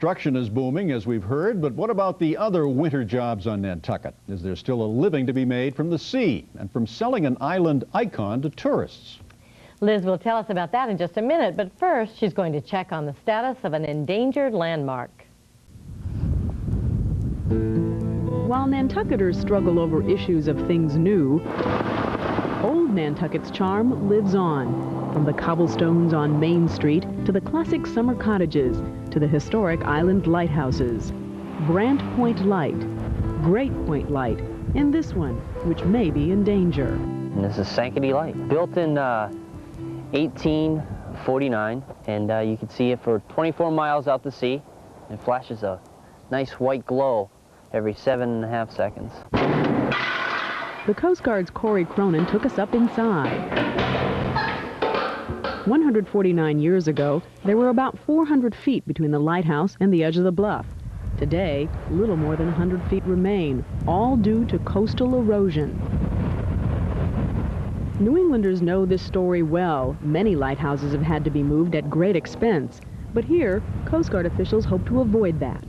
Construction is booming, as we've heard, but what about the other winter jobs on Nantucket? Is there still a living to be made from the sea and from selling an island icon to tourists? Liz will tell us about that in just a minute, but first she's going to check on the status of an endangered landmark. While Nantucketers struggle over issues of things new, old Nantucket's charm lives on. From the cobblestones on Main Street to the classic summer cottages to the historic island lighthouses. Brant Point Light, Great Point Light, and this one, which may be in danger. And this is Sankety Light, built in 1849, and you can see it for 24 miles out to sea. It flashes a nice white glow every 7.5 seconds. The Coast Guard's Corey Cronin took us up inside. 149 years ago, there were about 400 feet between the lighthouse and the edge of the bluff. Today, little more than 100 feet remain, all due to coastal erosion. New Englanders know this story well. Many lighthouses have had to be moved at great expense. But here, Coast Guard officials hope to avoid that.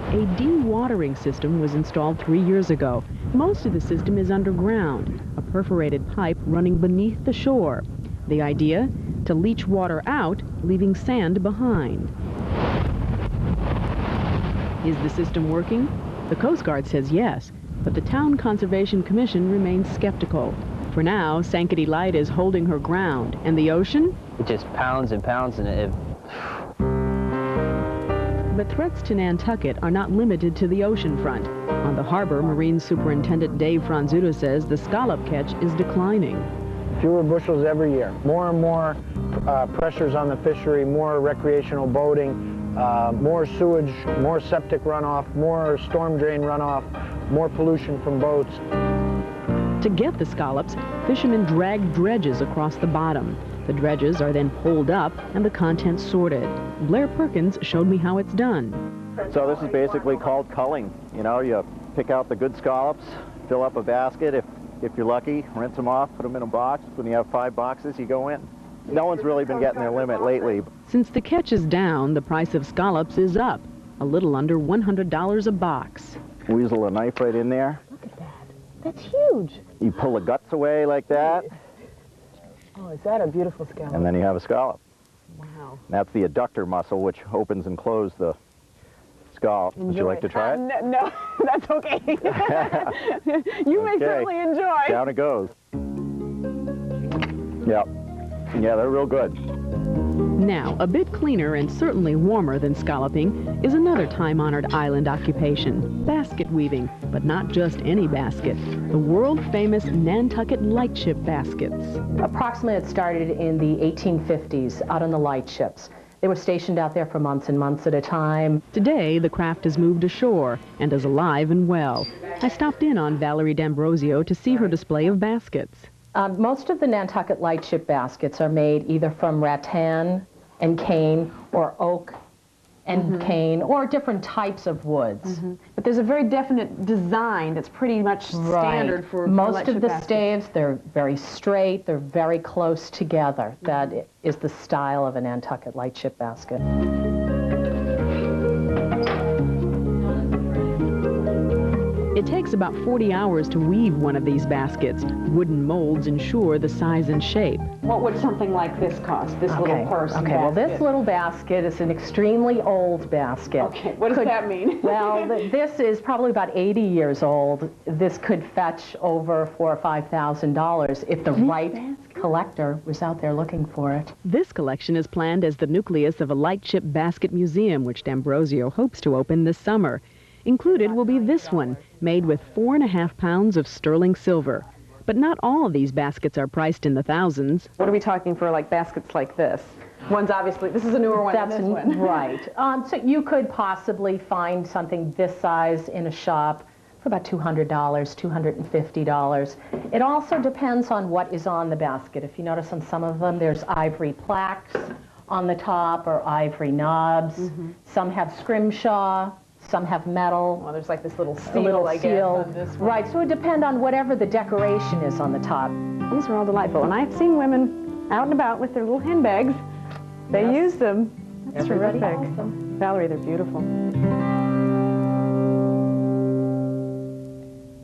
A dewatering system was installed 3 years ago. Most of the system is underground, a perforated pipe running beneath the shore. The idea? To leach water out, leaving sand behind. Is the system working? The Coast Guard says yes, but the Town Conservation Commission remains skeptical. For now, Sankety Light is holding her ground, and the ocean? It just pounds and pounds, and it... But threats to Nantucket are not limited to the ocean front. On the harbor, Marine Superintendent Dave Franzuta says the scallop catch is declining. Fewer bushels every year. More and more pressures on the fishery, more recreational boating, more sewage, more septic runoff, more storm drain runoff, more pollution from boats. To get the scallops, fishermen drag dredges across the bottom. The dredges are then pulled up and the contents sorted. Blair Perkins showed me how it's done. So this is basically called culling. You know, you pick out the good scallops, fill up a basket. If you're lucky, rinse them off, put them in a box. When you have 5 boxes, you go in. No one's really been getting their limit lately. Since the catch is down, the price of scallops is up, a little under $100 a box. Weasel a knife right in there. Look at that. That's huge. You pull the guts away like that. Oh, is that a beautiful scallop? And then you have a scallop. Wow. That's the adductor muscle, which opens and closes the scallop. Would you like to try it? No, that's okay. You may certainly enjoy. Down it goes. Yep. Yeah, they're real good. Now, a bit cleaner and certainly warmer than scalloping is another time-honored island occupation, basket weaving, but not just any basket. The world-famous Nantucket lightship baskets. Approximately it started in the 1850s out on the lightships. They were stationed out there for months and months at a time. Today, the craft has moved ashore and is alive and well. I stopped in on Valerie D'Ambrosio to see her display of baskets. Most of the Nantucket lightship baskets are made either from rattan and cane or oak and cane or different types of woods. But there's a very definite design that's pretty much standard for most of the baskets. staves, they're very straight, they're very close together. That is the style of a Nantucket lightship basket. It takes about 40 hours to weave one of these baskets. Wooden molds ensure the size and shape. What would something like this cost, this little purse Okay, well this little basket is an extremely old basket. Okay, what does that mean? Well, this is probably about 80 years old. This could fetch over $4,000 or $5,000 if the right collector was out there looking for it. This collection is planned as the nucleus of a lightship basket museum, which D'Ambrosio hopes to open this summer. Included will be this one, made with 4.5 pounds of sterling silver. But not all of these baskets are priced in the thousands. What are we talking for, like baskets like this? One's obviously, this is a newer one than this one. Right. So you could possibly find something this size in a shop for about $200, $250. It also depends on what is on the basket. If you notice on some of them, there's ivory plaques on the top or ivory knobs. Some have scrimshaw. Some have metal. Well, there's like this little seal, I guess, on this one. Right, so it depends on whatever the decoration is on the top. These are all delightful, and I've seen women out and about with their little handbags. They use them. That's terrific. Awesome. Valerie, they're beautiful.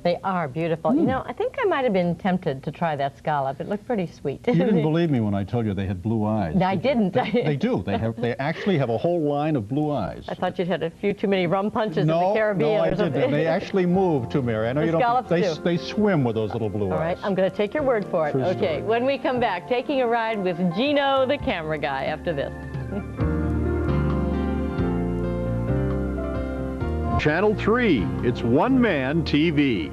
They are beautiful. You know, I think I might have been tempted to try that scallop. It looked pretty sweet. You didn't believe me when I told you they had blue eyes. I didn't. They do. They actually have a whole line of blue eyes. I thought you'd had a few too many rum punches in the Caribbean no, I or something. didn't. They actually move too, Mary. I know The you don't. scallops do. They swim with those little blue eyes. All right, I'm going to take your word for it. True Okay, story. when we come back, taking a ride with Gino, the camera guy, after this. Channel 3, it's one-man TV.